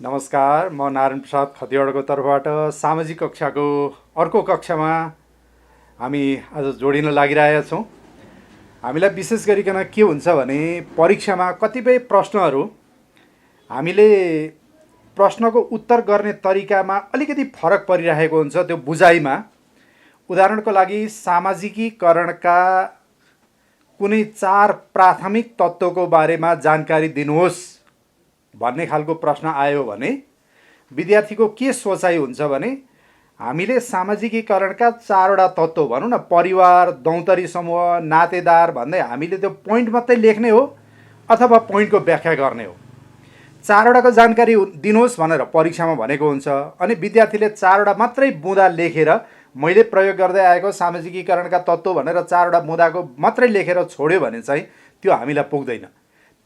नमस्कार, म नारायण प्रसाद खतिवडाको तर्फबाट सामाजिक कक्षाको अर्को कक्षामा हामी आज जोडिन लागिरहेका छौँ। हामीलाई विशेष गरिकन के हुन्छ भने परीक्षामा कतिपय प्रश्नहरू हामीले प्रश्नको उत्तर गर्ने तरिकामा अलिकति फरक परिरहेको हुन्छ त्यो बुझाइमा। उदाहरणको लागि सामाजिकीकरणका कुनै 4 प्राथमिक तत्त्वको बारेमा जानकारी दिनुहोस् भन्ने खालको प्रश्न आयो भने विद्यार्थीको के सोचाइ हुन्छ भने हामीले सामाजिकीकरणका 4वटा तत्त्व भनौँ न, परिवार, दौतरी समूह, नातेदार भन्दै हामीले त्यो पोइन्ट मात्रै लेख्ने हो अथवा पोइन्टको व्याख्या गर्ने हो। 4वटाको जानकारी दिनुहोस् भनेर परीक्षामा भनेको हुन्छ। अनि विद्यार्थीले 4वटा मात्रै बुँदा लेखेर मैले प्रयोग गर्दै आएको सामाजिकीकरणका तत्त्व भनेर 4वटा बुँदाको मात्रै लेखेर छोड्यो भने चाहिँ त्यो हामीलाई पुग्दैन।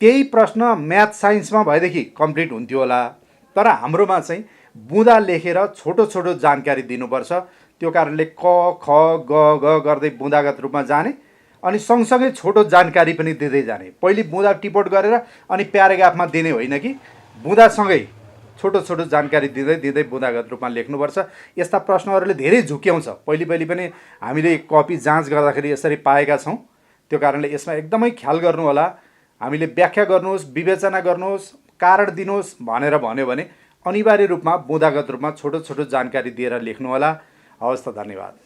त्यही प्रश्न म्याथ साइन्समा भएदेखि कम्प्लिट हुन्थ्यो होला, तर हाम्रोमा चाहिँ बुँदा लेखेर छोटो छोटो जानकारी दिनुपर्छ। त्यो कारणले क ख ग घ गर्दै बुँदागत रूपमा जाने अनि सँगसँगै छोटो जानकारी पनि दिँदै जाने। पहिले बुँदा टिपोट गरेर अनि प्याराग्राफमा दिने होइन कि बुँदासँगै छोटो छोटो जानकारी दिँदै दिँदै बुँदागत रूपमा लेख्नुपर्छ। यस्ता प्रश्नहरूले धेरै झुक्क्याउँछ। पहिले पनि हामीले कपी जाँच गर्दाखेरि यसरी पाएका छौँ। त्यो कारणले यसमा एकदमै ख्याल गर्नु होला। हामीले व्याख्या गर्नुहोस्, विवेचना गर्नुहोस्, कारण दिनुहोस् भनेर भन्यो भने अनिवार्य रूपमा बुँदागत रूपमा छोटो छोटो जानकारी दिएर लेख्नु होला। हवस् त, धन्यवाद।